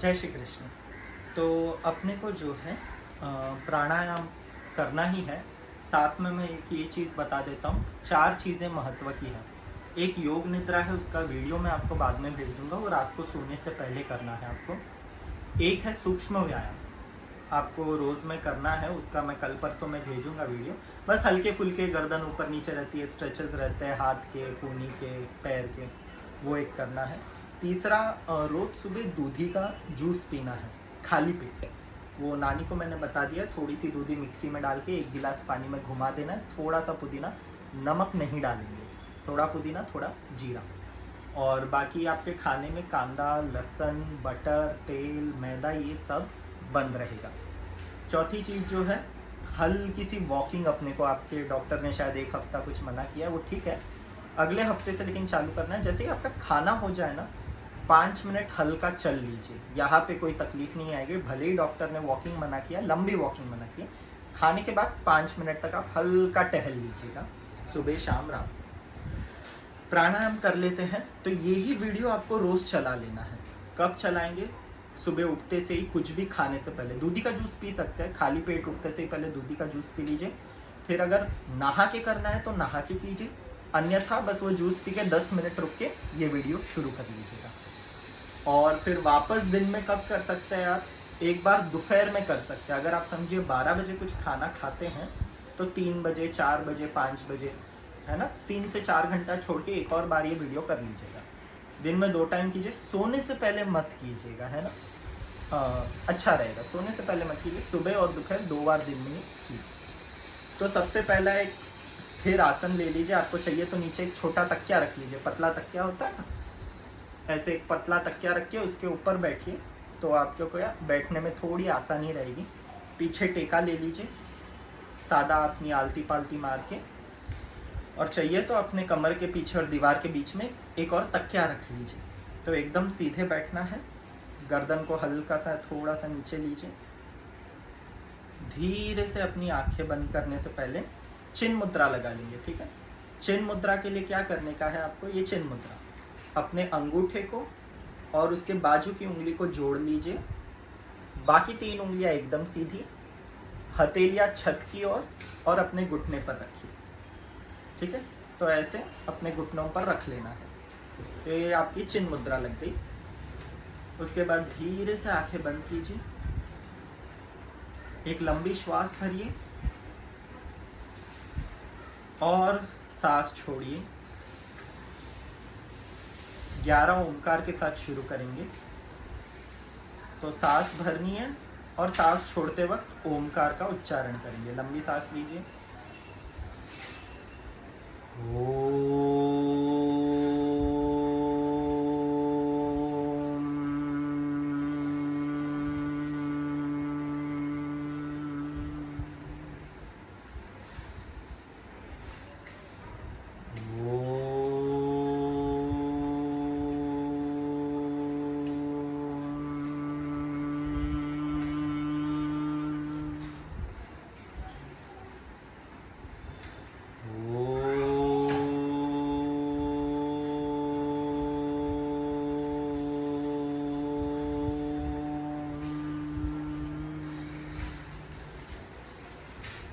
जय श्री कृष्ण। तो अपने को जो है प्राणायाम करना ही है। साथ में मैं एक ये चीज़ बता देता हूँ, 4 चीज़ें महत्व की है। एक योग निद्रा है, उसका वीडियो मैं आपको बाद में भेज दूंगा, वो रात को सोने से पहले करना है आपको। एक है सूक्ष्म व्यायाम, आपको रोज़ में करना है, उसका मैं कल परसों में भेजूंगा वीडियो। बस हल्के फुल्के गर्दन ऊपर नीचे रहती है, स्ट्रेचेस रहते हैं हाथ के, कूहनी के, पैर के, वो एक करना है। तीसरा, रोज़ सुबह दूधी का जूस पीना है खाली पेट। वो नानी को मैंने बता दिया, थोड़ी सी दूधी मिक्सी में डाल के 1 गिलास पानी में घुमा देना है, थोड़ा सा पुदीना, नमक नहीं डालेंगे, थोड़ा पुदीना थोड़ा जीरा। और बाकी आपके खाने में कांदा, लहसुन, बटर, तेल, मैदा, ये सब बंद रहेगा। चौथी चीज़ जो है, हल्की सी वॉकिंग। अपने को आपके डॉक्टर ने शायद 1 हफ्ता कुछ मना किया है, वो ठीक है, अगले हफ्ते से लेकिन चालू करना है। जैसे ही आपका खाना हो जाए ना, 5 मिनट हल्का चल लीजिए, यहाँ पे कोई तकलीफ नहीं आएगी। भले ही डॉक्टर ने वॉकिंग मना किया, लंबी वॉकिंग मना की, खाने के बाद 5 मिनट तक आप हल्का टहल लीजिएगा, सुबह शाम रात। प्राणायाम कर लेते हैं। तो यही वीडियो आपको रोज चला लेना है। कब चलाएंगे? सुबह उठते से ही, कुछ भी खाने से पहले। दूधी का जूस पी सकते हैं, खाली पेट उठते से ही पहले दूधी का जूस पी लीजिए। फिर अगर नहा के करना है तो नहा के कीजिए, अन्यथा बस वो जूस पी के 10 मिनट रुक के ये वीडियो शुरू कर लीजिएगा। और फिर वापस दिन में कब कर सकते हैं आप? एक बार दोपहर में कर सकते हैं। अगर आप समझिए 12 बजे कुछ खाना खाते हैं तो 3 बजे, 4 बजे, 5 बजे, है ना, 3 से 4 घंटा छोड़ के एक और बार ये वीडियो कर लीजिएगा। दिन में 2 टाइम कीजिए, सोने से पहले मत कीजिएगा, है ना। अच्छा रहेगा, सोने से पहले मत कीजिए, सुबह और दोपहर 2 बार दिन में कीजिए। तो सबसे पहला एक स्थिर आसन ले लीजिए। आपको चाहिए तो नीचे एक छोटा तकिया रख लीजिए, पतला तकिया होता है ना, ऐसे एक पतला तकिया रख के उसके ऊपर बैठिए, तो आपको क्या बैठने में थोड़ी आसानी रहेगी। पीछे टेका ले लीजिए, सादा अपनी आलती पालती मार के, और चाहिए तो अपने कमर के पीछे और दीवार के बीच में एक और तकिया रख लीजिए। तो एकदम सीधे बैठना है, गर्दन को हल्का सा थोड़ा सा नीचे लीजिए। धीरे से अपनी आंखें बंद करने से पहले चिन्ह मुद्रा लगा लेंगे, ठीक है। चिन्ह मुद्रा के लिए क्या करने का है आपको? ये चिन्ह मुद्रा, अपने अंगूठे को और उसके बाजू की उंगली को जोड़ लीजिए, बाकी 3 उंगलियां एकदम सीधी, हथेलियां छत की ओर और अपने घुटने पर रखिए, ठीक है। तो ऐसे अपने घुटनों पर रख लेना है। तो ये आपकी चिन्ह मुद्रा लग गई। उसके बाद धीरे से आंखें बंद कीजिए, एक लंबी श्वास भरिए और सांस छोड़िए। 11 ओंकार के साथ शुरू करेंगे। तो सांस भरनी है और सांस छोड़ते वक्त ओंकार का उच्चारण करेंगे। लंबी सांस लीजिए,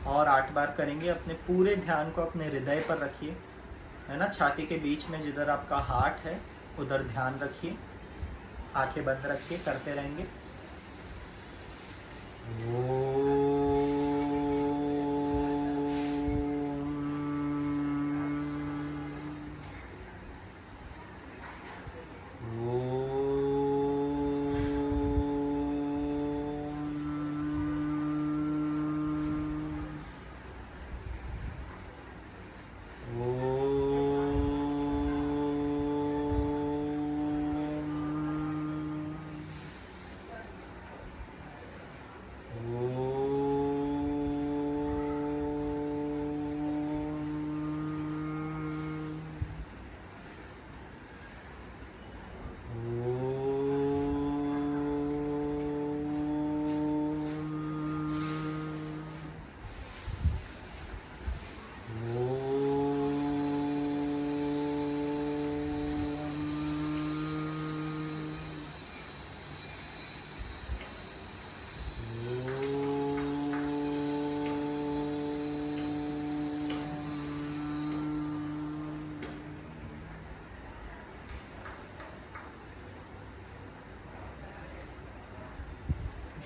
और 8 बार करेंगे। अपने पूरे ध्यान को अपने हृदय पर रखिए, है ना, छाती के बीच में जिधर आपका हार्ट है उधर ध्यान रखिए। आंखें बंद रखिए, करते रहेंगे।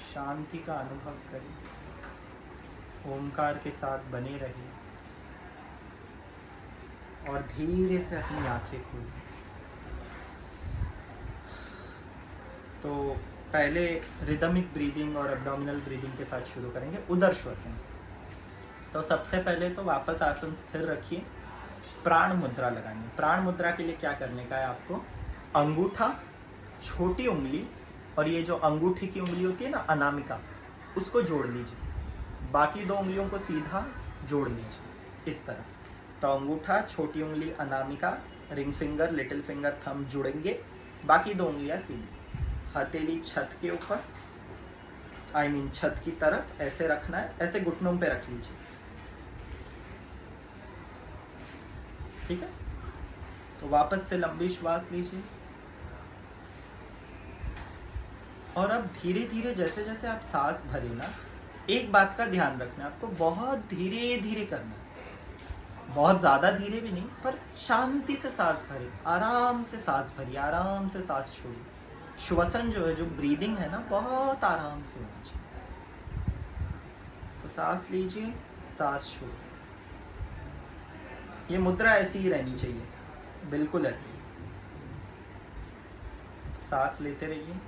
शांति का अनुभव करें, ओमकार के साथ बने रहिए और धीरे से अपनी आंखें खोलें। तो पहले रिदमिक ब्रीदिंग और एब्डोमिनल ब्रीदिंग के साथ शुरू करेंगे। उदर श्वसन। तो सबसे पहले तो वापस आसन स्थिर रखिए, प्राण मुद्रा लगानी है। प्राण मुद्रा के लिए क्या करने का है आपको, अंगूठा, छोटी उंगली और ये जो अंगूठी की उंगली होती है ना अनामिका, उसको जोड़ लीजिए। बाकी दो उंगलियों को सीधा जोड़ लीजिए इस तरह। तो अंगूठा, छोटी उंगली, Anamika, ring finger, little finger, thumb जुड़ेंगे, बाकी दो उंगलियां सीधी। हथेली छत के ऊपर, छत की तरफ ऐसे रखना है, ऐसे घुटनों पे रख लीजिए। ठीक है। तो वापस से लंबी श्वास लीजिए और अब धीरे धीरे जैसे जैसे आप सांस भरे ना, एक बात का ध्यान रखना है आपको, बहुत धीरे धीरे करना है, बहुत ज्यादा धीरे भी नहीं, पर शांति से सांस भरे, आराम से सांस भरिए, आराम से सांस छोड़िए। श्वसन जो है, जो ब्रीदिंग है ना, बहुत आराम से होना चाहिए। तो सांस लीजिए, सांस छोड़िए। ये मुद्रा ऐसी ही रहनी चाहिए, बिल्कुल ऐसी। सांस लेते रहिए।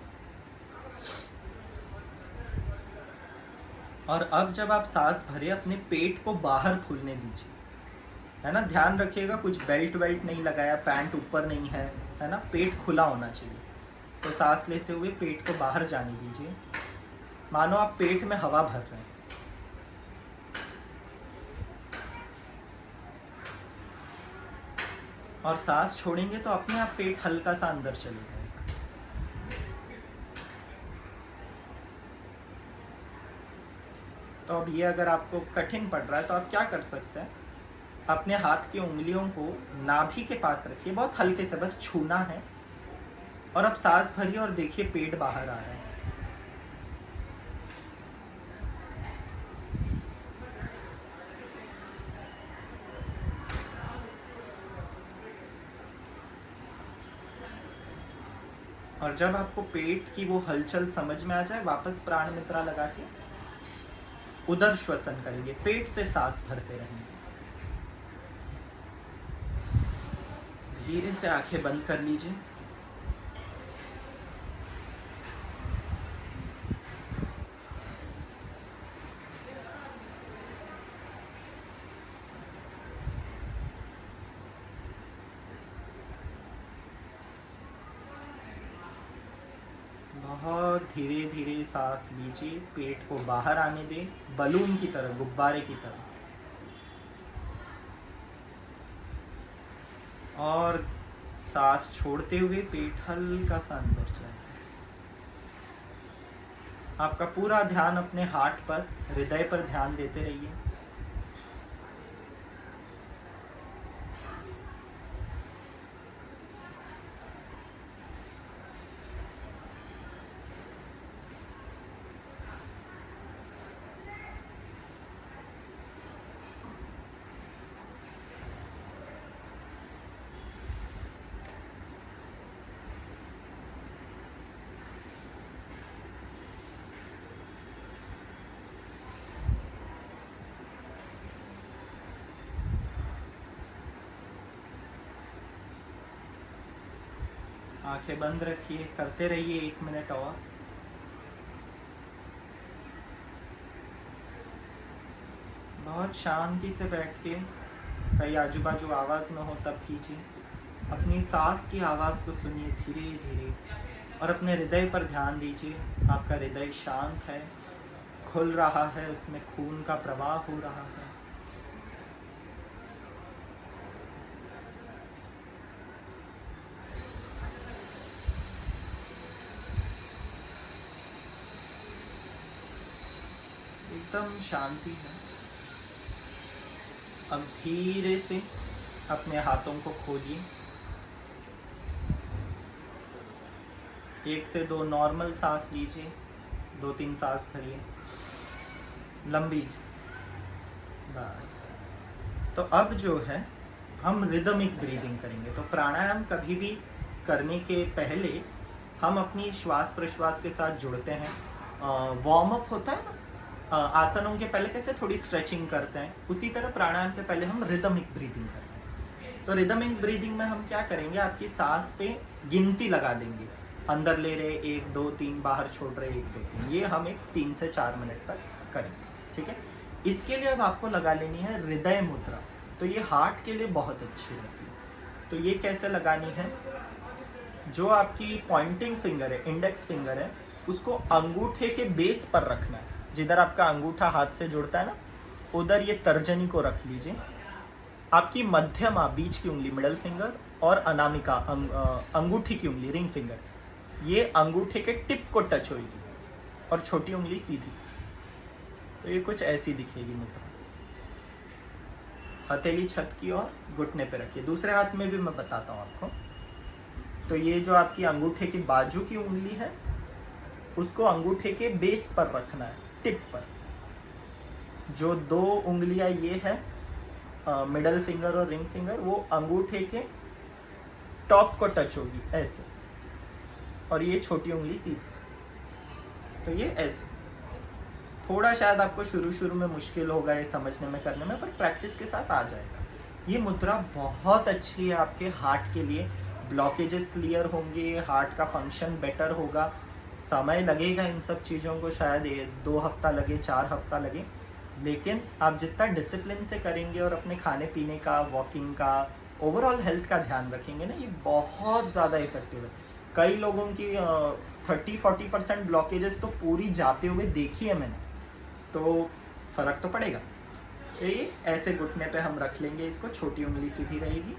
और अब जब आप सांस भरे, अपने पेट को बाहर फूलने दीजिए, है ना। ध्यान रखिएगा कुछ बेल्ट वेल्ट नहीं लगाया, पैंट ऊपर नहीं है ना, पेट खुला होना चाहिए। तो सांस लेते हुए पेट को बाहर जाने दीजिए, मानो आप पेट में हवा भर रहे हैं। और सांस छोड़ेंगे तो अपने आप पेट हल्का सा अंदर चले जाएगा। तो अब ये अगर आपको कठिन पड़ रहा है तो आप क्या कर सकते हैं, अपने हाथ की उंगलियों को नाभि के पास रखिए, बहुत हल्के से, बस छूना है। और अब सांस भरिए और देखिए पेट बाहर आ रहा है। और जब आपको पेट की वो हलचल समझ में आ जाए, वापस प्राण मुद्रा लगा के उदर श्वसन करेंगे, पेट से सांस भरते रहेंगे। धीरे से आंखें बंद कर लीजिए। बहुत धीरे धीरे सांस लीजिए, पेट को बाहर आने दें, बलून की तरह, गुब्बारे की तरह। और सांस छोड़ते हुए पेट हल्का सा अंदर जाए। आपका पूरा ध्यान अपने हार्ट पर, हृदय पर ध्यान देते रहिए। आंखें बंद रखिए, करते रहिए 1 मिनट और। बहुत शांति से बैठ के, कहीं आजू बाजू आवाज़ न हो तब कीजिए। अपनी सांस की आवाज़ को सुनिए धीरे धीरे और अपने हृदय पर ध्यान दीजिए। आपका हृदय शांत है, खुल रहा है, उसमें खून का प्रवाह हो रहा है। एकदम शांति है। अब धीरे से अपने हाथों को खोलिए। 1 से 2 नॉर्मल सांस लीजिए, 2-3 सांस भरिए लंबी, बस। तो अब जो है हम रिदमिक ब्रीदिंग करेंगे। तो प्राणायाम कभी भी करने के पहले हम अपनी श्वास प्रश्वास के साथ जुड़ते हैं वार्म अप होता है ना, आसनों के पहले कैसे थोड़ी स्ट्रेचिंग करते हैं, उसी तरह प्राणायाम के पहले हम रिदमिक ब्रीदिंग करते हैं। तो रिदमिक ब्रीदिंग में हम क्या करेंगे, आपकी सांस पे गिनती लगा देंगे, अंदर ले रहे 1 2 3, बाहर छोड़ रहे 1 2 3, ये हम एक 3 से 4 मिनट तक करेंगे, ठीक है। इसके लिए अब आपको लगा लेनी है हृदय मुद्रा, तो ये हार्ट के लिए बहुत अच्छी रहती है। तो ये कैसे लगानी है, जो आपकी पॉइंटिंग फिंगर है, इंडेक्स फिंगर है, उसको अंगूठे के बेस पर रखना है, जिधर आपका अंगूठा हाथ से जुड़ता है ना, उधर ये तर्जनी को रख लीजिए। आपकी मध्यमा बीच की उंगली मिडल फिंगर और अनामिका अंगूठी की उंगली रिंग फिंगर, ये अंगूठे के टिप को टच होगी और छोटी उंगली सीधी। तो ये कुछ ऐसी दिखेगी मुद्रा। हथेली छत की ओर घुटने पे रखिए, दूसरे हाथ में भी मैं बताता हूँ आपको। तो ये जो आपकी अंगूठे की बाजू की उंगली है, उसको अंगूठे के बेस पर रखना है, टिप पर। जो 2 उंगलियां ये है, मिडल फिंगर और रिंग फिंगर, वो अंगूठे के टॉप को टच होगी ऐसे, और ये छोटी उंगली सीधी। तो ये ऐसे थोड़ा शायद आपको शुरू में मुश्किल होगा ये समझने में, करने में, पर प्रैक्टिस के साथ आ जाएगा। ये मुद्रा बहुत अच्छी है आपके हार्ट के लिए, ब्लॉकेजेस क्लियर होंगे, हार्ट का फंक्शन बेटर होगा। समय लगेगा इन सब चीज़ों को, शायद 2 हफ्ता लगे, 4 हफ्ता लगे, लेकिन आप जितना डिसिप्लिन से करेंगे और अपने खाने पीने का, वॉकिंग का, ओवरऑल हेल्थ का ध्यान रखेंगे ना, ये बहुत ज़्यादा इफेक्टिव है। कई लोगों की 30-40% ब्लॉकेजेस तो पूरी जाते हुए देखी है मैंने, तो फ़र्क तो पड़ेगा। तो ये ऐसे घुटने पे हम रख लेंगे इसको, छोटी उंगली सीधी रहेगी।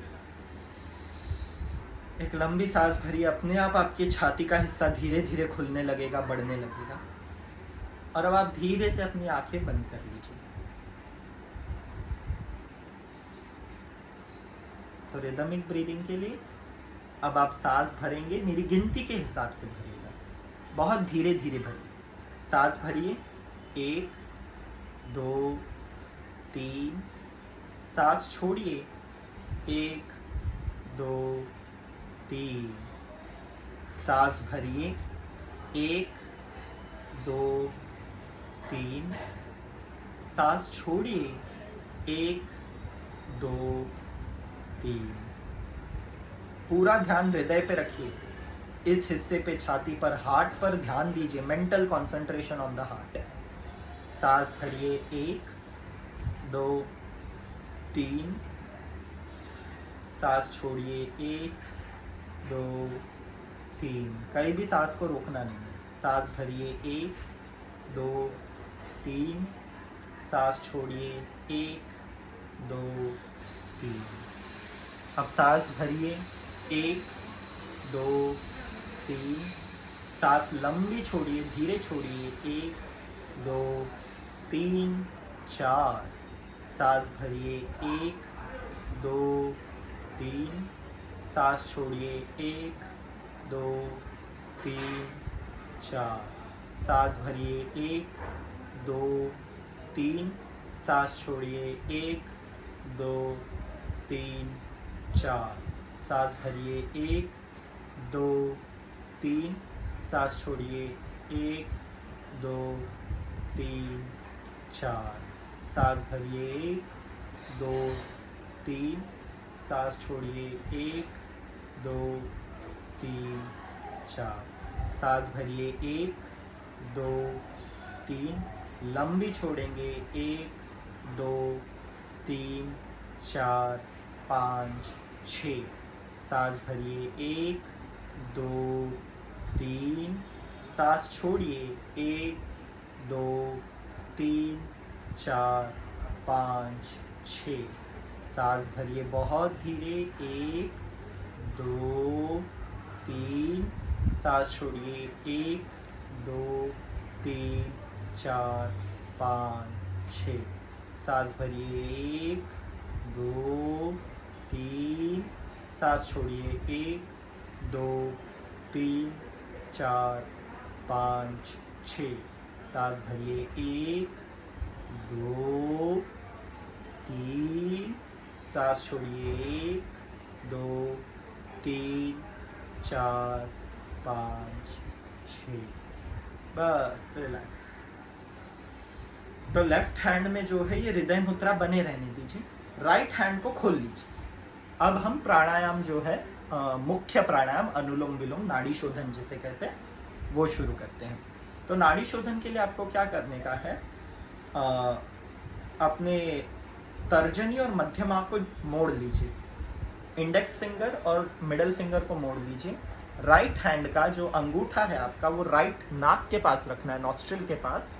एक लंबी सांस भरिए, अपने आप आपकी छाती का हिस्सा धीरे धीरे खुलने लगेगा, बढ़ने लगेगा। और अब आप धीरे से अपनी आंखें बंद कर लीजिए। तो रिदमिक ब्रीदिंग के लिए अब आप सांस भरेंगे, मेरी गिनती के हिसाब से भरिएगा, बहुत धीरे धीरे भरिए। सांस भरिए, 1 2 3, सांस छोड़िए, 1 2 3, सांस भरिए, 1 2 3, सांस छोड़िए, 1 2 3। पूरा ध्यान हृदय पे रखिए, इस हिस्से पे, छाती पर, हार्ट पर ध्यान दीजिए, mental concentration on the heart. सांस भरिए, 1 2 3, सांस छोड़िए, 1 2 3, कहीं भी सांस को रोकना नहीं है। सांस भरिए, 1 2 3, सांस छोड़िए, 1 2 3। अब सांस भरिए, 1 2 3, सांस लंबी छोड़िए, धीरे छोड़िए, 1 2 3 4, सांस भरिए, 1 2 3, सांस छोड़िए, 1 2 3 4, सांस भरिए, 1 2 3, सांस छोड़िए, 1 2 3 4, सांस भरिए, 1 2 3, सांस छोड़िए, 1 2 3 4, सांस भरिए, 1 2 3, सांस छोड़िए, 1 2 3 4, सांस भरिए, 1 2 3, लंबी छोड़ेंगे, 1 2 3 4 5 6, सांस भरिए, 1 2 3, सांस छोड़िए, 1 2 3 4 5 6, सांस भरिए बहुत धीरे, 1 2 3, सांस छोड़िए, 1 2 3 4 5 6, सांस भरिए, 1 2 3, सांस छोड़िए, 1 2 3 4 5 6, सांस भरिए, 1 2 3, सांस छोड़िए, 1 2 3 4 5 6। बस रिलैक्स। तो लेफ्ट हैंड में जो है ये हृदय मुद्रा बने रहने दीजिए, राइट हैंड को खोल लीजिए। अब हम प्राणायाम जो है मुख्य प्राणायाम अनुलोम विलोम नाड़ी शोधन जिसे कहते हैं वो शुरू करते हैं। तो नाड़ी शोधन के लिए आपको क्या करने का है, अपने तर्जनी और मध्यमा को मोड़ लीजिए, इंडेक्स फिंगर और मिडल फिंगर को मोड़ लीजिए। राइट हैंड का जो अंगूठा है आपका वो राइट नाक के पास रखना है, नॉस्ट्रिल के पास,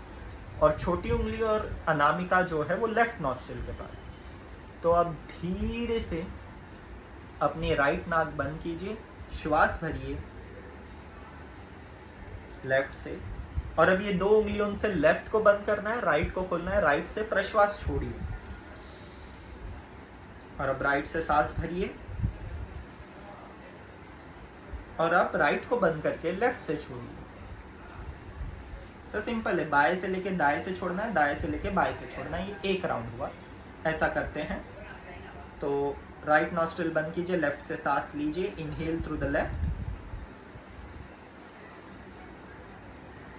और छोटी उंगली और अनामिका जो है वो लेफ्ट नॉस्ट्रिल के पास। तो अब धीरे से अपनी राइट नाक बंद कीजिए, श्वास भरिए लेफ्ट से, और अब ये 2 उंगलियों से लेफ्ट को बंद करना है, राइट को खोलना है, राइट से प्रश्वास छोड़िए, और अब राइट से सांस भरिए, और अब राइट को बंद करके लेफ्ट से छोड़िए। तो सिंपल है, बाएं से लेके दाएं से छोड़ना है, दाएं से लेके बाएं से छोड़ना है, ये एक राउंड हुआ। ऐसा करते हैं। तो राइट नॉस्ट्रिल बंद कीजिए, लेफ्ट से सांस लीजिए, inhale through the left,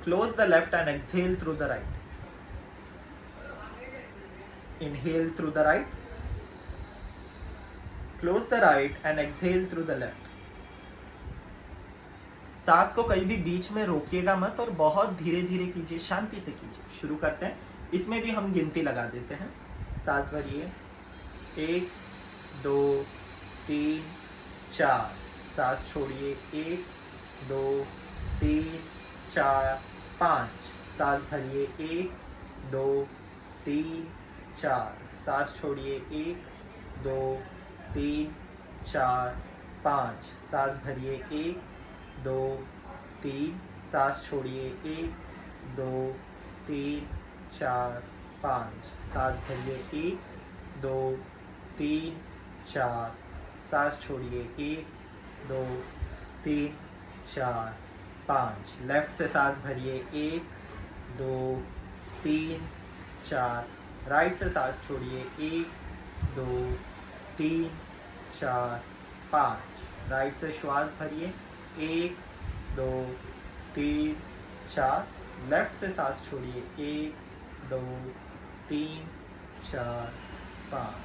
close the left and exhale through the right, inhale through the right, close the right and exhale through the left. सांस को कहीं भी बीच में रोकिएगा मत और बहुत धीरे धीरे कीजिए, शांति से कीजिए। शुरू करते हैं। इसमें भी हम गिनती लगा देते हैं। सांस भरिए, 1 2 3 4, सांस छोड़िए, 1 2 3 4 5, सांस भरिए, 1 2 3 4, सांस छोड़िए, 1 2 3 4 5, सांस भरिए, 1 2 3, सांस छोड़िए, 1 2 3 4 5, सांस भरिए, 1 2 3 4, सांस छोड़िए, 1 2 3 4 5, लेफ्ट से सांस भरिए, 1 2 3 4, राइट से सांस छोड़िए, 1 2 3 4 5, राइट से श्वास भरिए, 1 2 3 4, लेफ्ट से सांस छोड़िए, 1 2 3 4 5।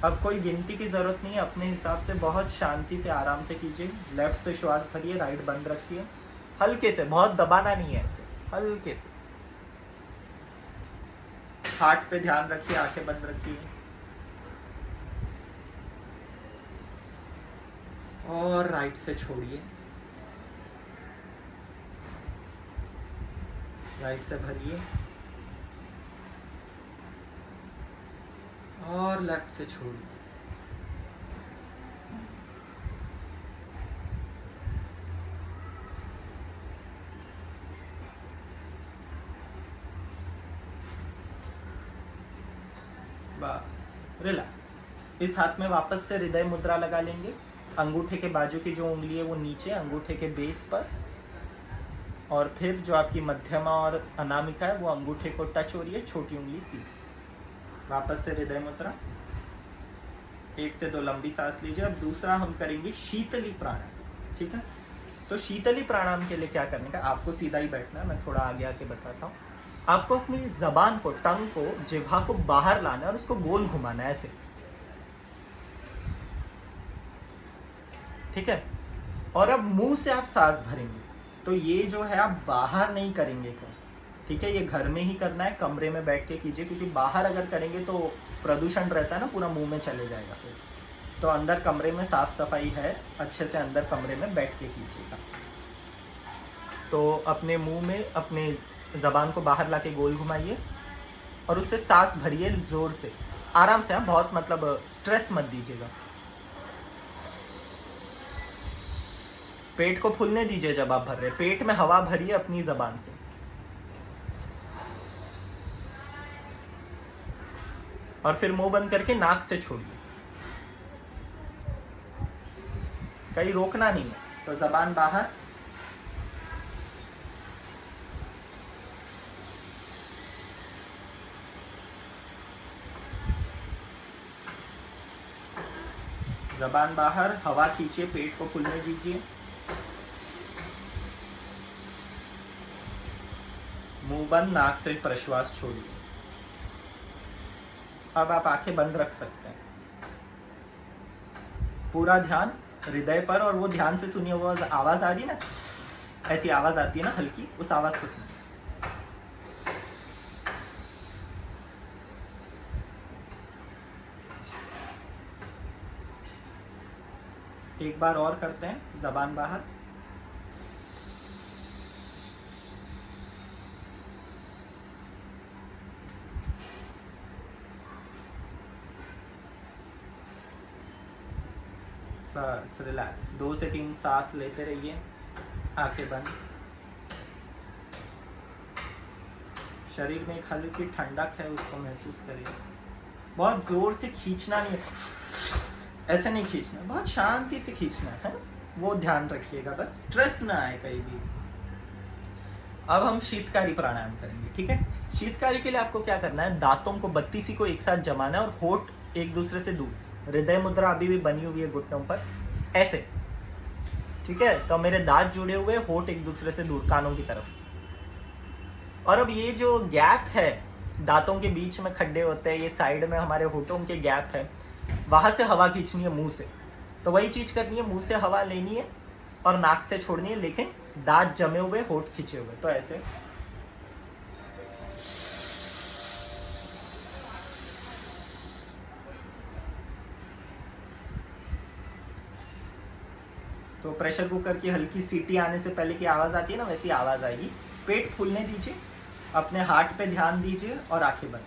अब कोई गिनती की जरूरत नहीं है, अपने हिसाब से बहुत शांति से आराम से कीजिए। लेफ्ट से श्वास भरिए, राइट बंद रखिए, हल्के से, बहुत दबाना नहीं है, ऐसे हल्के से। हार्ट पे ध्यान रखिए, आंखें बंद रखिए, और राइट से छोड़िए, राइट से भरिए, और लेफ्ट से छोड़िए। बस रिलैक्स। इस हाथ में वापस से हृदय मुद्रा लगा लेंगे। अंगूठे के बाजू की जो उंगली है वो नीचे, अंगूठे के बेस पर, और फिर जो आपकी मध्यमा और अनामिका है वो अंगूठे को टच हो रही है, छोटी उंगली सीधी। वापस से हृदय मुद्रा, 1 से 2 लंबी सांस लीजिए। अब दूसरा हम करेंगे शीतली प्राणायाम, ठीक है। तो शीतली प्राणायाम के लिए क्या करने का, आपको सीधा ही बैठना है, मैं थोड़ा आगे आके बताता हूँ। आपको अपनी जबान को, टंग को, जिह्वा को बाहर लाना है और उसको गोल घुमाना है, ऐसे, ठीक है। और अब मुंह से आप सांस भरेंगे। तो ये जो है आप बाहर नहीं करेंगे कहीं, ठीक है, ये घर में ही करना है, कमरे में बैठ के कीजिए, क्योंकि बाहर अगर करेंगे तो प्रदूषण रहता है ना, पूरा मुंह में चले जाएगा फिर। तो अंदर कमरे में साफ सफाई है, अच्छे से अंदर कमरे में बैठ के कीजिएगा। तो अपने मुंह में अपने जबान को बाहर लाके गोल घुमाइए और उससे सांस भरिए जोर से, आराम से, बहुत मतलब स्ट्रेस मत दीजिएगा। पेट को फूलने दीजिए जब आप भर रहे, पेट में हवा भरिए अपनी जबान से, और फिर मुंह बंद करके नाक से छोड़िए, कहीं रोकना नहीं है। तो जबान बाहर, जबान बाहर, हवा खींचिए, पेट को फूलने दीजिए, बंद, नाक से प्रश्वास छोड़िए। अब आप आंखें बंद रख सकते हैं। पूरा ध्यान हृदय पर, और वो ध्यान से सुनिए। वो आवाज आ रही है ना, ऐसी आवाज आती है ना हल्की, उस आवाज को सुनिए। एक बार और करते हैं, जबान बाहर। बस रिलैक्स। 2 से 3 सांस लेते रहिए, आंखें बंद। शरीर में एक हल्की ठंडक है, उसको महसूस करिए। बहुत जोर से खींचना नहीं है, ऐसे नहीं खींचना, बहुत शांति से खींचना है, वो ध्यान रखिएगा, बस स्ट्रेस ना आए कहीं भी। अब हम शीतकारी प्राणायाम करेंगे, ठीक है। शीतकारी के लिए आपको क्या करना है, दांतों को 32 को एक साथ जमाना है और होठ एक दूसरे से दूर। हृदय मुद्रा अभी भी बनी हुई है घुटनों पर, ऐसे, ठीक है। तो मेरे दांत जुड़े हुए, होठ एक दूसरे से दूर, कानों की तरफ। और अब ये जो गैप है, दांतों के बीच में खड्डे होते हैं, ये साइड में हमारे होठों के गैप है, वहां से हवा खींचनी है मुंह से। तो वही चीज करनी है, मुंह से हवा लेनी है और नाक से छोड़नी है, लेकिन दांत जमे हुए, होठ खींचे हुए। तो ऐसे तो प्रेशर कुकर की हल्की सीटी आने से पहले की आवाज आती है ना, वैसी आवाज आएगी। पेट फूलने दीजिए, अपने हार्ट पे ध्यान दीजिए और आंखें बंद।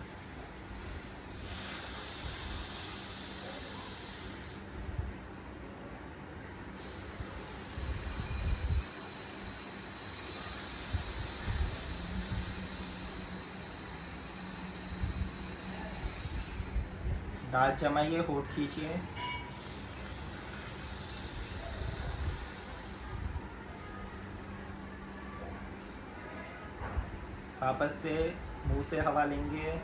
दांत जमाइए, होठ खींचिए। वापस से मुंह से हवा लेंगे।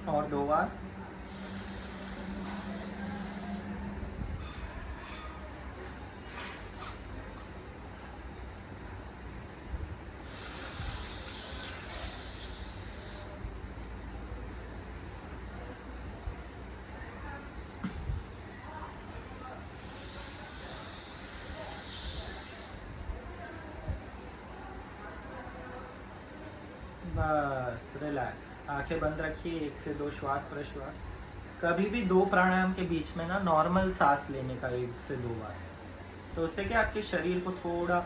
और 2 बार। बस रिलैक्स, आंखें बंद रखिए। 1 से 2 श्वास प्रश्वास। कभी भी 2 प्राणायाम के बीच में ना नॉर्मल सांस लेने का 1 से 2 बार, तो उससे क्या आपके शरीर को थोड़ा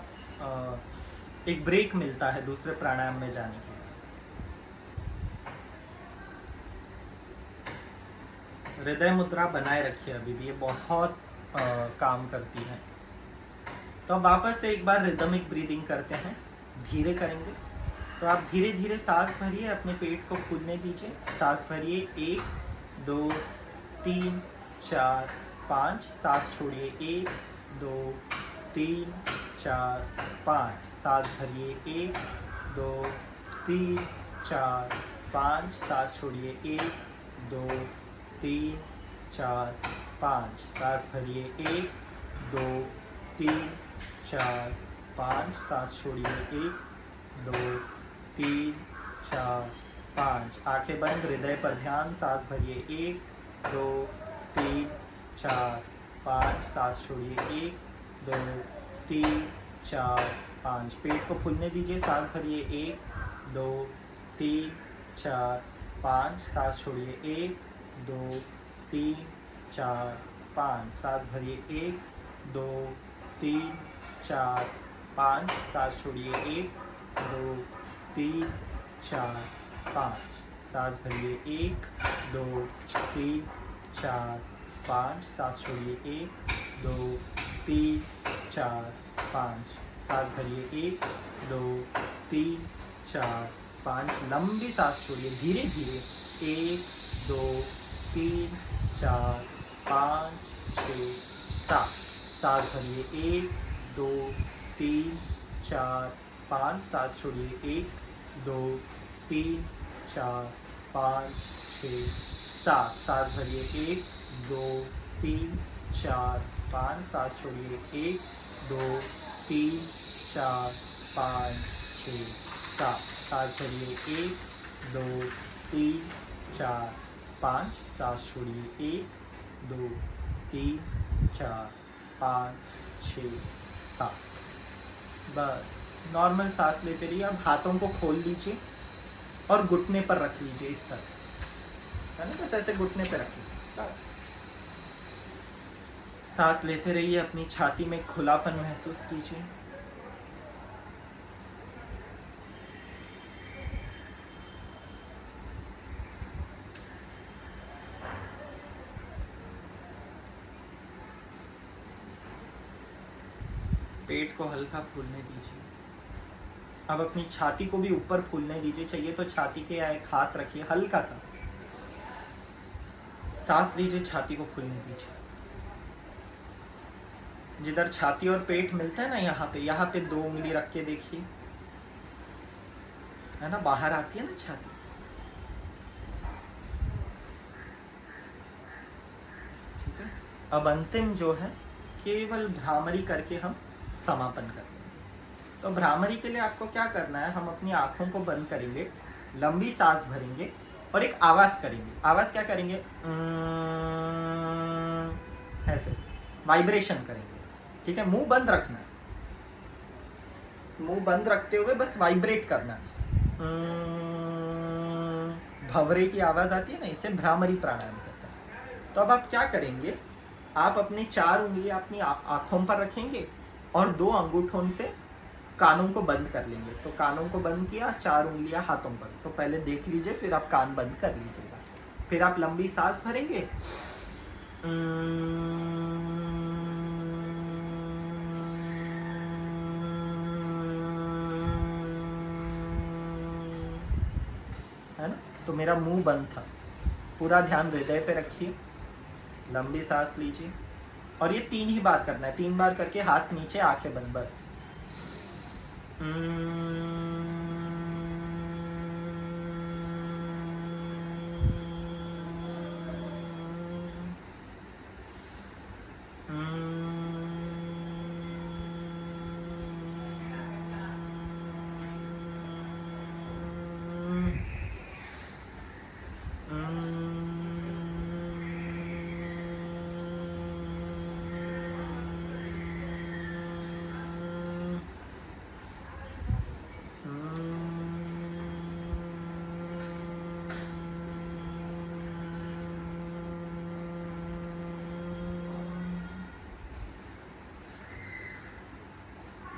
एक ब्रेक मिलता है दूसरे प्राणायाम में जाने के लिए। हृदय मुद्रा बनाए रखिए अभी भी, ये बहुत काम करती है। तो अब वापस से एक बार रिदमिक ब्रीदिंग करते हैं, धीरे करेंगे। तो आप धीरे धीरे सांस भरिए, अपने पेट को फूलने दीजिए। सांस भरिए, 1 2 3 4 5। सांस छोड़िए, 1 2 3 4 5। सांस भरिए, 1 2 3 4 5। सांस छोड़िए, 1 2 3 4 5। सांस भरिए, 1 2 3 4 5। सांस छोड़िए, 1 2 3 4 5। आंखें बंद, हृदय पर ध्यान। सांस भरिए, 1 2 3 4 5। सांस छोड़िए, 1 2 3 4 5। पेट को फूलने दीजिए। सांस भरिए, 1 2 3 4 5। सांस छोड़िए, 1 2 3 4 5। सांस भरिए, 1 2 3 4 5। सांस छोड़िए, 1 2 3 4 5। सांस भरिए, 1 2 3 4 5। सांस छोड़िए, 1 2 3 4 5। सांस भरिए, 1 2 3 4 5, लंबी सांस छोड़िए धीरे धीरे, 1 2 3 4 5 6 7, सांस भरिए 1 2 3 4 5, सांस छोड़िए 1 2 3 4 5 6 7, सांस भरिए 1 2 3 4 5, सांस छोड़िए 1 2 3 4 5 6 7, सांस भरिए 1 2 3 4 5, सांस छोड़िए 1 2 3 4 5 6 7। बस नॉर्मल सांस लेते रहिए। अब हाथों को खोल लीजिए और घुटने पर रख लीजिए, इस तरह है ना, बस ऐसे घुटने पर रखिए। बस सांस लेते रहिए, अपनी छाती में खुलापन महसूस कीजिए। पेट को हल्का फूलने दीजिए। अब अपनी छाती को भी ऊपर फूलने दीजिए, चाहिए तो छाती के एक हाथ रखिए, हल्का सा सांस लीजिए, छाती को फूलने दीजिए। जिधर छाती और पेट मिलता है ना, यहाँ पे 2 उंगली रख के देखिए, है ना, बाहर आती है ना छाती। ठीक है, अब अंतिम जो है, केवल भ्रामरी करके हम समापन कर देंगे। तो भ्रामरी के लिए आपको क्या करना है, हम अपनी आंखों को बंद करेंगे, लंबी सांस भरेंगे और एक आवाज करेंगे। आवाज क्या करेंगे, ऐसे वाइब्रेशन करेंगे। ठीक है, मुंह बंद रखना है, मुंह बंद रखते हुए बस वाइब्रेट करना है। भंवरे की आवाज आती है ना, इसे भ्रामरी प्राणायाम कहते हैं। तो अब आप क्या करेंगे, आप अपनी 4 उंगलियां अपनी आंखों पर रखेंगे और 2 अंगूठों से कानों को बंद कर लेंगे। तो कानों को बंद किया, 4 उंगलियां हाथों पर। तो पहले देख लीजिए, फिर आप कान बंद कर लीजिएगा। फिर आप लंबी सांस भरेंगे, है ना। तो मेरा मुंह बंद था, पूरा ध्यान हृदय पे रखिए, लंबी सांस लीजिए और ये 3 ही बार करना है। 3 बार करके हाथ नीचे, आंखें बंद, बस।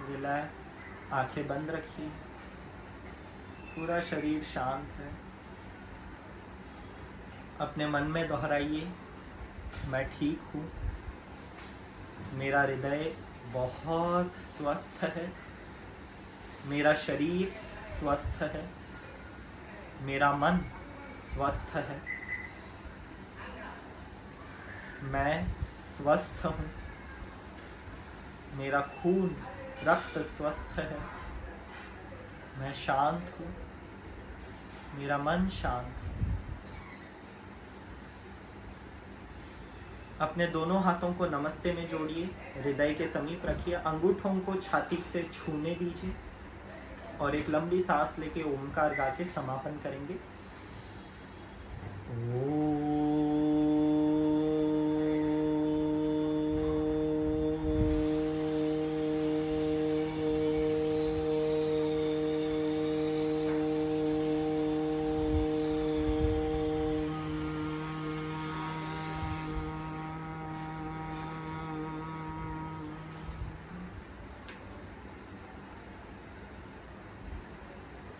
रिलैक्स, आंखें बंद रखिए, पूरा शरीर शांत है। अपने मन में दोहराइए, मैं ठीक हूँ, मेरा हृदय बहुत स्वस्थ है, मेरा शरीर स्वस्थ है, मेरा मन स्वस्थ है, मैं स्वस्थ हूँ, मेरा खून रक्त स्वस्थ है, मैं शांत हूँ, मेरा मन शांत है। अपने दोनों हाथों को नमस्ते में जोड़िए, हृदय के समीप रखिए, अंगूठों को छाती से छूने दीजिए और एक लंबी सांस लेके ओमकार गा के समापन करेंगे। ओम।